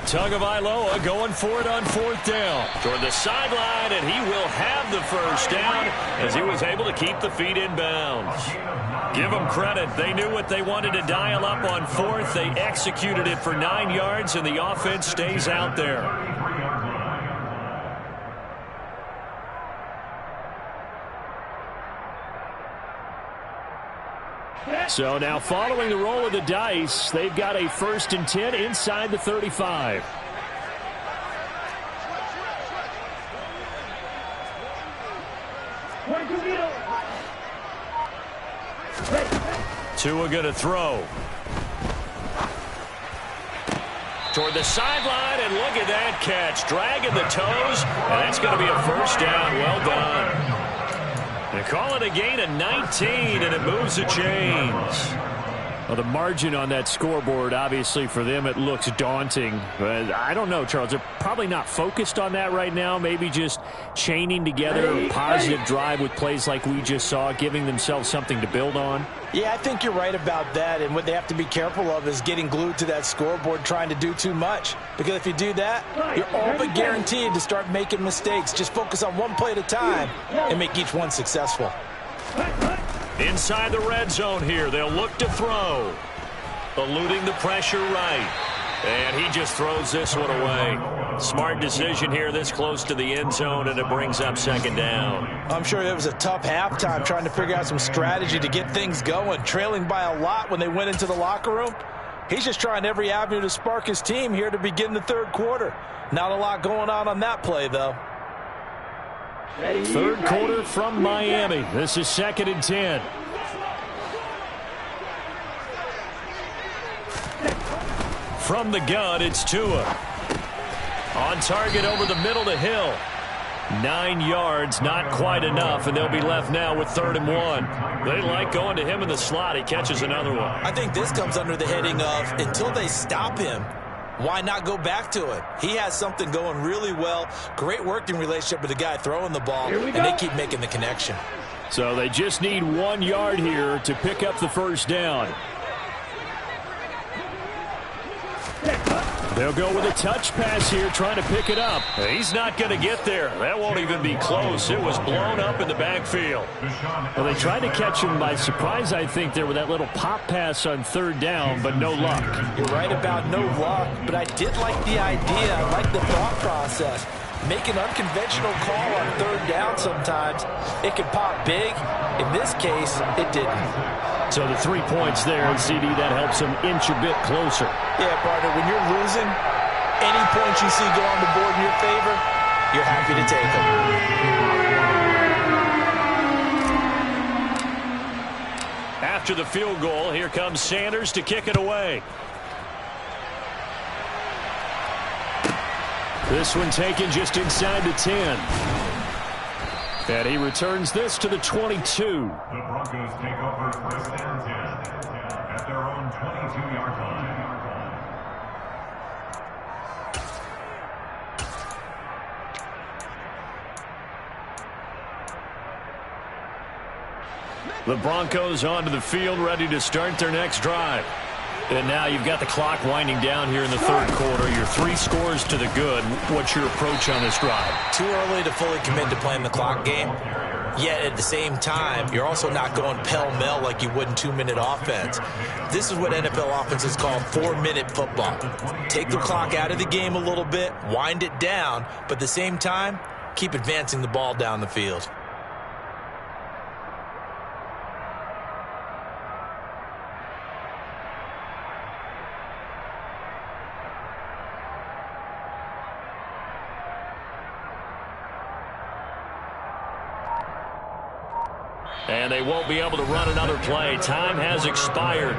Tagovailoa going for it on 4th down. Toward the sideline, and he will have the first down as he was able to keep the feet in bounds. Give them credit. They knew what they wanted to dial up on 4th. They executed it for 9 yards, and the offense stays out there. So now following the roll of the dice, they've got a 1st and 10 inside the 35. Tua going to throw. Toward the sideline, and look at that catch. Dragging the toes, and that's going to be a first down. Well done. They call it a gain of 19, and it moves the chains. Well, the margin on that scoreboard, obviously, for them, it looks daunting. But I don't know, Charles. They're probably not focused on that right now. Maybe just chaining together a positive drive with plays like we just saw, giving themselves something to build on. Yeah, I think you're right about that. And what they have to be careful of is getting glued to that scoreboard trying to do too much. Because if you do that, you're all but guaranteed to start making mistakes. Just focus on one play at a time and make each one successful. Inside the red zone here, they'll look to throw. Eluding the pressure right. And he just throws this one away. Smart decision here this close to the end zone, and it brings up second down. I'm sure it was a tough halftime trying to figure out some strategy to get things going, trailing by a lot when they went into the locker room. He's just trying every avenue to spark his team here to begin the third quarter. Not a lot going on that play, though. Third quarter from Miami. This is 2nd and 10. From the gun, it's Tua. On target over the middle to Hill. 9 yards, not quite enough, and they'll be left now with 3rd and 1. They like going to him in the slot. He catches another one. I think this comes under the heading of until they stop him, why not go back to it? He has something going really well. Great working relationship with the guy throwing the ball, and they keep making the connection. So they just need 1 yard here to pick up the first down. They'll go with a touch pass here, trying to pick it up. He's not going to get there. That won't even be close. It was blown up in the backfield. Well, they tried to catch him by surprise, I think, there with that little pop pass on 3rd down, but no luck. You're right about no luck, but I did like the idea. I like the thought process. Make an unconventional call on 3rd down sometimes. It can pop big. In this case, it didn't. So the 3 points there, and CD, that helps them inch a bit closer. Yeah, partner, when you're losing, any points you see go on the board in your favor, you're happy to take them. After the field goal, here comes Sanders to kick it away. This one taken just inside the 10. And he returns this to the 22. The Broncos take over 1st and 10 at their own 22-yard line. The Broncos onto the field, ready to start their next drive. And now you've got the clock winding down here in the 3rd quarter. Your 3 scores to the good. What's your approach on this drive? Too early to fully commit to playing the clock game. Yet at the same time, you're also not going pell-mell like you would in 2-minute offense. This is what NFL offenses call 4-minute football. Take the clock out of the game a little bit, wind it down, but at the same time, keep advancing the ball down the field. And they won't be able to run another play. Time has expired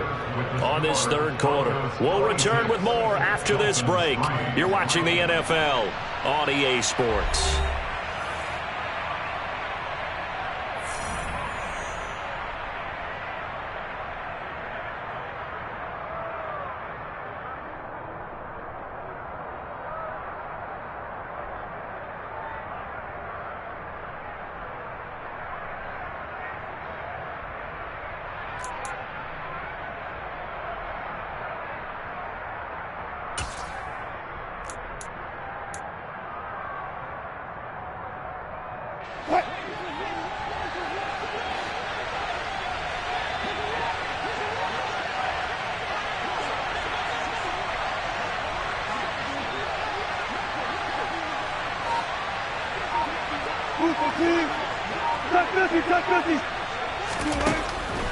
on this 3rd quarter. We'll return with more after this break. You're watching the NFL on EA Sports.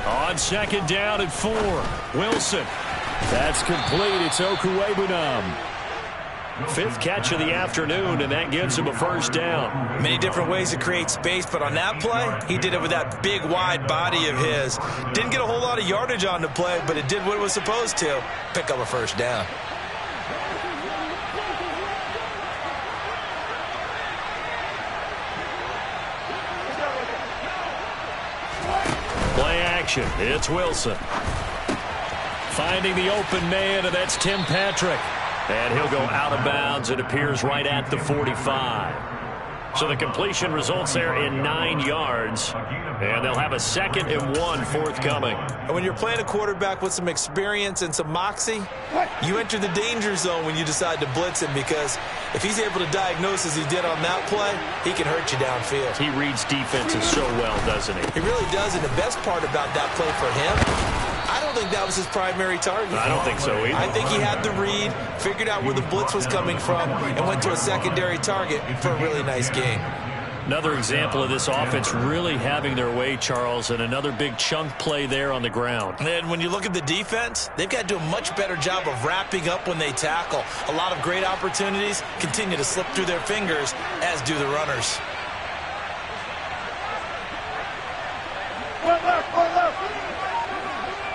On 2nd down and 4, Wilson. That's complete. It's Okuwebunam. 5th catch of the afternoon, and that gives him a first down. Many different ways to create space, but on that play, he did it with that big, wide body of his. Didn't get a whole lot of yardage on the play, but it did what it was supposed to. Pick up a first down. Play action. It's Wilson. Finding the open man, and that's Tim Patrick. And he'll go out of bounds. It appears right at the 45. So the completion results there in 9 yards. And they'll have a 2nd and 1 forthcoming. And when you're playing a quarterback with some experience and some moxie, you enter the danger zone when you decide to blitz him, because if he's able to diagnose as he did on that play, he can hurt you downfield. He reads defenses so well, doesn't he? He really does, and the best part about that play for him, I don't think that was his primary target. I don't think so either. I think he had the read, figured out where the blitz was coming from, and went to a secondary target for a really nice game. Another example of this offense really having their way, Charles, and another big chunk play there on the ground. And when you look at the defense, they've got to do a much better job of wrapping up when they tackle. A lot of great opportunities continue to slip through their fingers, as do the runners. One left, one left.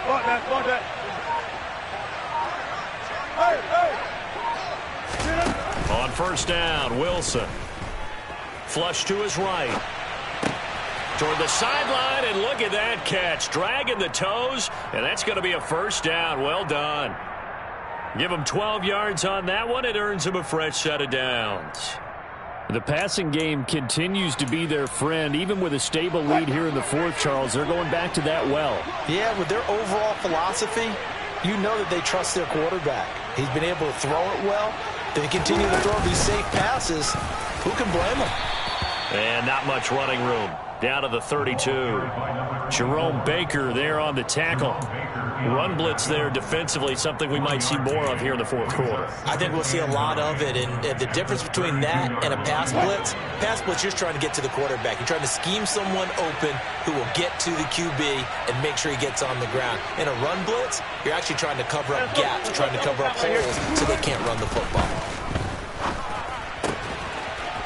One left. Hey. On first down, Wilson. Flush to his right. Toward the sideline, and look at that catch. Dragging the toes, and that's going to be a first down. Well done. Give him 12 yards on that one. It earns him a fresh set of downs. The passing game continues to be their friend. Even with a stable lead here in the fourth, Charles, they're going back to that well. Yeah, with their overall philosophy, you know that they trust their quarterback. He's been able to throw it well. They continue to throw these safe passes. Who can blame them? And not much running room. Down to the 32. Jerome Baker there on the tackle. Run blitz there defensively, something we might see more of here in the fourth quarter. I think we'll see a lot of it, and the difference between that and a pass blitz, you're trying to get to the quarterback. You're trying to scheme someone open who will get to the QB and make sure he gets on the ground. In a run blitz, you're actually trying to cover up gaps, trying to cover up holes so they can't run the football.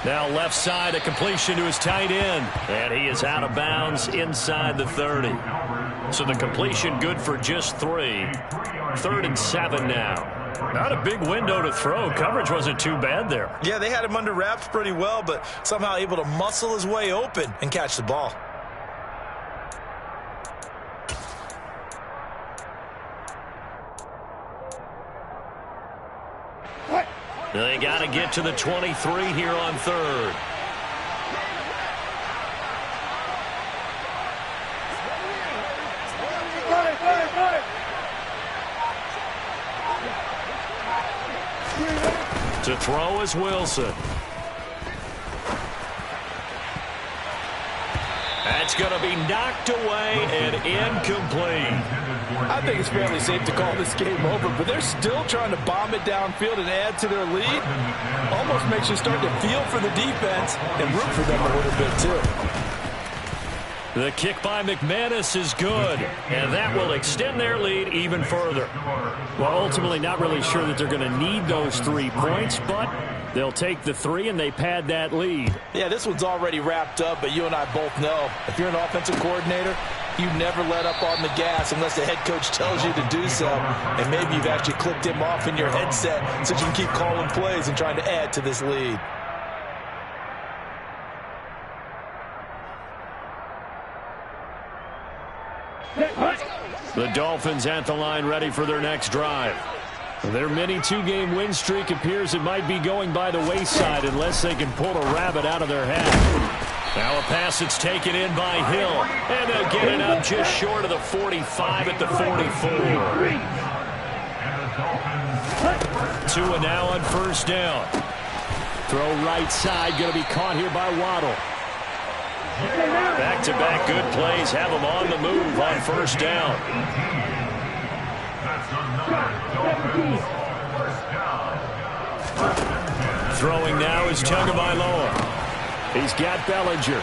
Now left side, a completion to his tight end. And he is out of bounds inside the 30. So the completion good for just 3. 3rd and 7 now. Not a big window to throw. Coverage wasn't too bad there. Yeah, they had him under wraps pretty well, but somehow able to muscle his way open and catch the ball. They got to get to the 23 here on 3rd. To throw is Wilson. That's going to be knocked away and incomplete. I think it's fairly safe to call this game over, but they're still trying to bomb it downfield and add to their lead. Almost makes you start to feel for the defense and root for them a little bit, too. The kick by McManus is good, and that will extend their lead even further. Well, ultimately not really sure that they're going to need those 3 points, but they'll take the 3 and they pad that lead. Yeah, this one's already wrapped up, but you and I both know if you're an offensive coordinator, you never let up on the gas unless the head coach tells you to do so. And maybe you've actually clicked him off in your headset so you can keep calling plays and trying to add to this lead. The Dolphins at the line ready for their next drive. Their mini 2-game win streak appears it might be going by the wayside unless they can pull a rabbit out of their hat. Now a pass that's taken in by Hill, and they'll get it up just short of the 45 at the 44. 2 and now on first down. Throw right side, going to be caught here by Waddle. Back-to-back good plays have them on the move on first down. Throwing now is Tagovailoa. He's got Bellinger.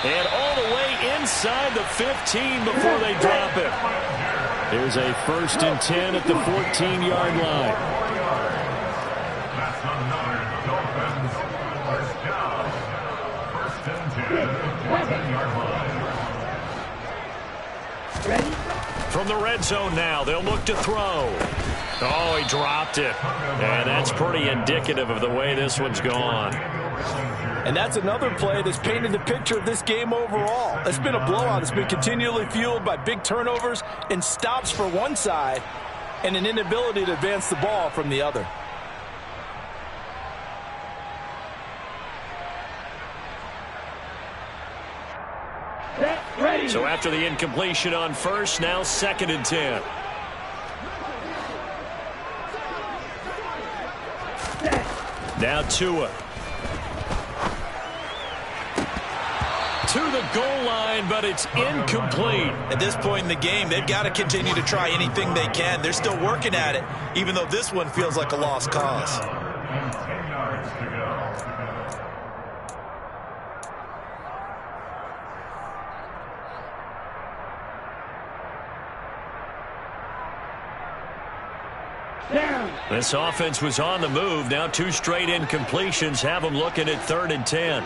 And all the way inside the 15 before they drop it. Here's a 1st and 10 at the 14-yard line. From the red zone now, they'll look to throw. Oh, he dropped it. And that's pretty indicative of the way this one's gone. And that's another play that's painted the picture of this game overall. It's been a blowout. It's been continually fueled by big turnovers and stops for one side and an inability to advance the ball from the other. So after the incompletion on first, now 2nd and 10. Now Tua. To the goal line, but it's incomplete. At this point in the game, they've got to continue to try anything they can. They're still working at it, even though this one feels like a lost cause. 10 yards to go. This offense was on the move. Now 2 straight incompletions have them looking at 3rd and 10.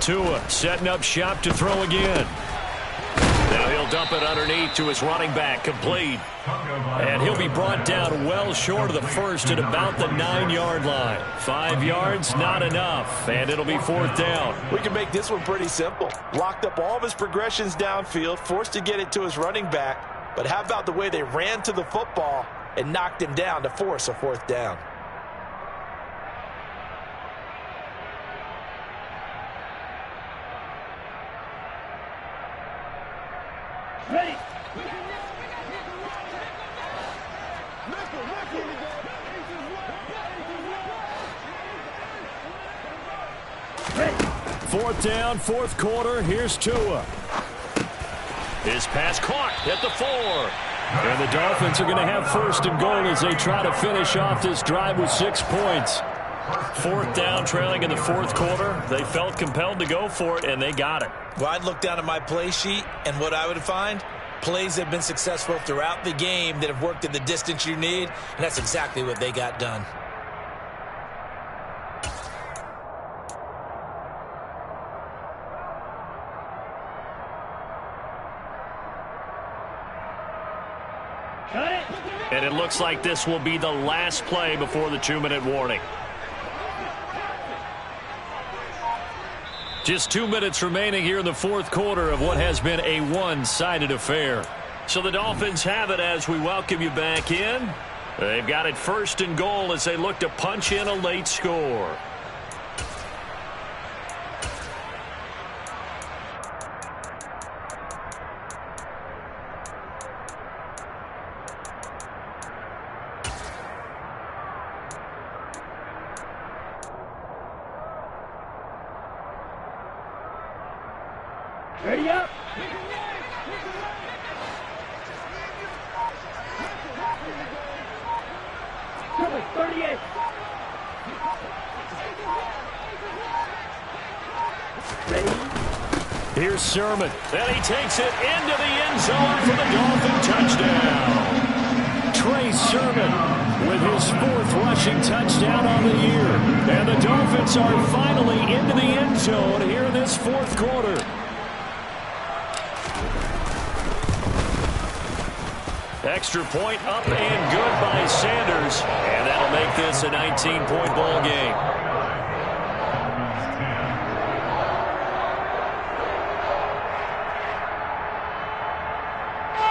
Tua setting up shop to throw again. Now he'll dump it underneath to his running back, complete. And he'll be brought down well short of the first at about the 9-yard line. 5 yards, not enough, and it'll be 4th down. We can make this one pretty simple. Locked up all of his progressions downfield, forced to get it to his running back. But how about the way they ran to the football and knocked him down to force a 4th down? Ready. 4th down, 4th quarter. Here's Tua. His pass caught at the 4. And the Dolphins are going to have 1st and goal as they try to finish off this drive with 6 points. 4th down, trailing in the 4th quarter. They felt compelled to go for it, and they got it. Well, I'd look down at my play sheet, and what I would find, plays that have been successful throughout the game that have worked at the distance you need, and that's exactly what they got done. And it looks like this will be the last play before the 2-minute warning. Just 2 minutes remaining here in the 4th quarter of what has been a one-sided affair. So the Dolphins have it as we welcome you back in. They've got it 1st and goal as they look to punch in a late score. Ready up. Number 38. Ready. Here's Sermon. And he takes it into the end zone for the Dolphin touchdown. Trey Sermon with his 4th rushing touchdown on the year. And the Dolphins are finally into the end zone here in this 4th quarter. Extra point up and good by Sanders. And that'll make this a 19-point ball game.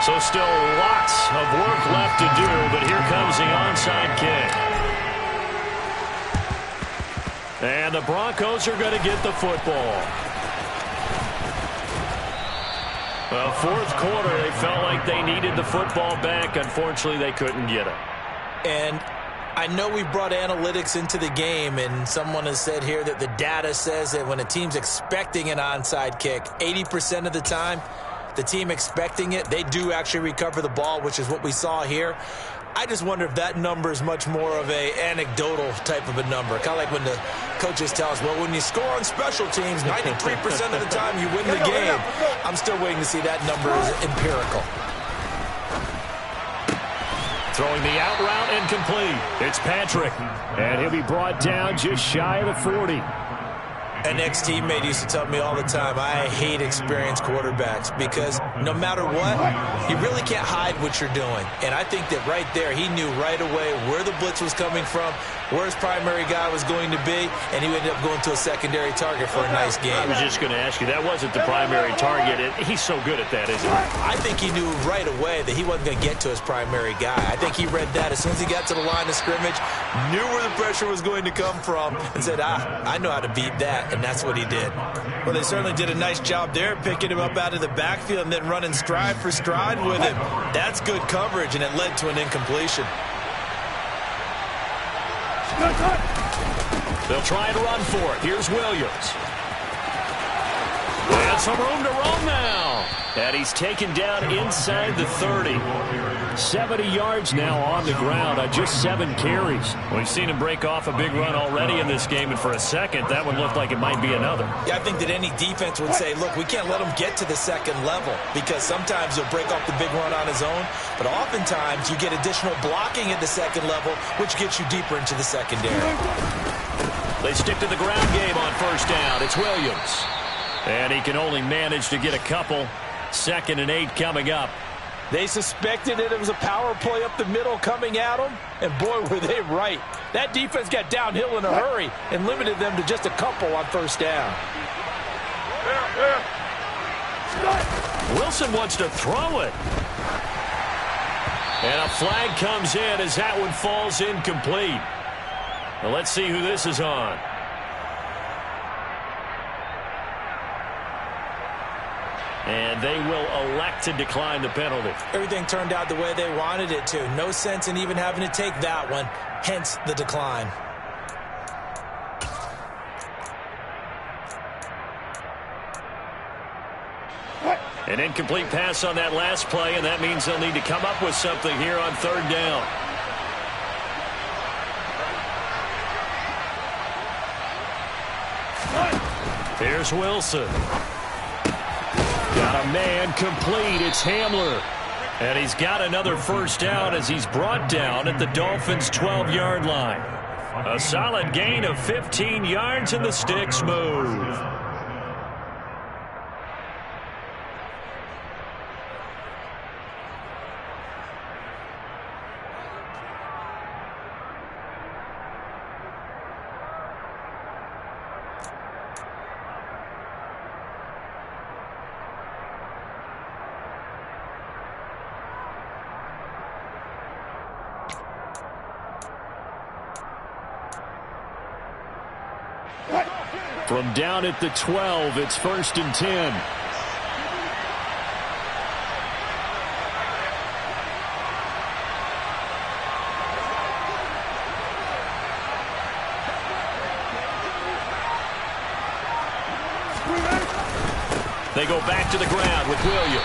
So still lots of work left to do, but here comes the onside kick. And the Broncos are going to get the football. Well, 4th quarter, they felt like they needed the football back. Unfortunately, they couldn't get it. And I know we brought analytics into the game, and someone has said here that the data says that when a team's expecting an onside kick, 80% of the time, the team expecting it, they do actually recover the ball, which is what we saw here. I just wonder if that number is much more of a anecdotal type of a number. Kind of like when the coaches tell us, well, when you score on special teams, 93% of the time you win the game. I'm still waiting to see that number is empirical. Throwing the out route incomplete. It's Patrick. And he'll be brought down just shy of the 40. An ex-teammate used to tell me all the time, I hate experienced quarterbacks because no matter what, you really can't hide what you're doing. And I think that right there, he knew right away where the blitz was coming from, where his primary guy was going to be, and he ended up going to a secondary target for a nice game. I was just going to ask you, that wasn't the primary target. He's so good at that, isn't he? I think he knew right away that he wasn't going to get to his primary guy. I think he read that as soon as he got to the line of scrimmage, knew where the pressure was going to come from, and said, I know how to beat that, and that's what he did. Well, they certainly did a nice job there, picking him up out of the backfield and then running stride for stride with him. That's good coverage, and it led to an incompletion. They'll try and run for it. Here's Williams. And some room to roam now. And he's taken down inside the 30. 70 yards now on the ground on just 7 carries. We've seen him break off a big run already in this game, and for a second, that one looked like it might be another. Yeah, I think that any defense would say, look, we can't let him get to the second level because sometimes he'll break off the big run on his own, but oftentimes you get additional blocking at the second level, which gets you deeper into the secondary. They stick to the ground game on first down. It's Williams. And he can only manage to get a couple. 2nd and 8 coming up. They suspected it was a power play up the middle coming at them, and boy, were they right. That defense got downhill in a hurry and limited them to just a couple on first down. Wilson wants to throw it. And a flag comes in as that one falls incomplete. Well, let's see who this is on. And they will elect to decline the penalty. Everything turned out the way they wanted it to. No sense in even having to take that one, hence the decline. An incomplete pass on that last play, and that means they'll need to come up with something here on 3rd down. Here's Wilson. Got a man complete. It's Hamler. And he's got another first down as he's brought down at the Dolphins' 12-yard line. A solid gain of 15 yards, and the sticks move. From down at the 12, it's 1st and 10. They go back to the ground with Williams.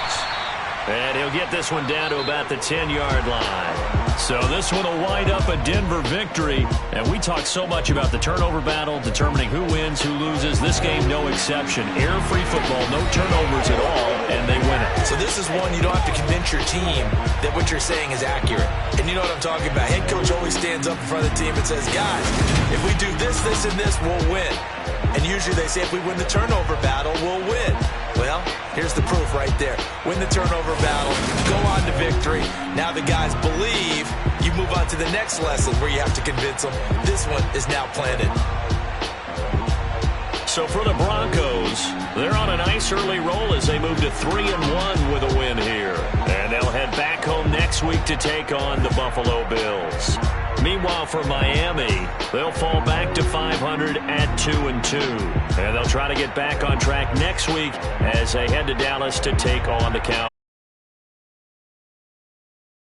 And he'll get this one down to about the 10-yard line. So this one will wind up a Denver victory. And we talk so much about the turnover battle, determining who wins, who loses. This game, no exception. Error-free football, no turnovers at all, and they win it. So this is one you don't have to convince your team that what you're saying is accurate. And you know what I'm talking about. Head coach always stands up in front of the team and says, guys, if we do this, this, and this, we'll win. And usually they say if we win the turnover battle, we'll win. Well, here's the proof right there. Win the turnover battle, go on to victory. Now the guys believe. You move on to the next lesson where you have to convince them. This one is now planted. So for the Broncos, they're on a nice early roll as they move to 3-1 with a win here. And they'll head back home next week to take on the Buffalo Bills. Meanwhile, for Miami, they'll fall back to 500 at 2-2. And they'll try to get back on track next week as they head to Dallas to take on the Cowboys.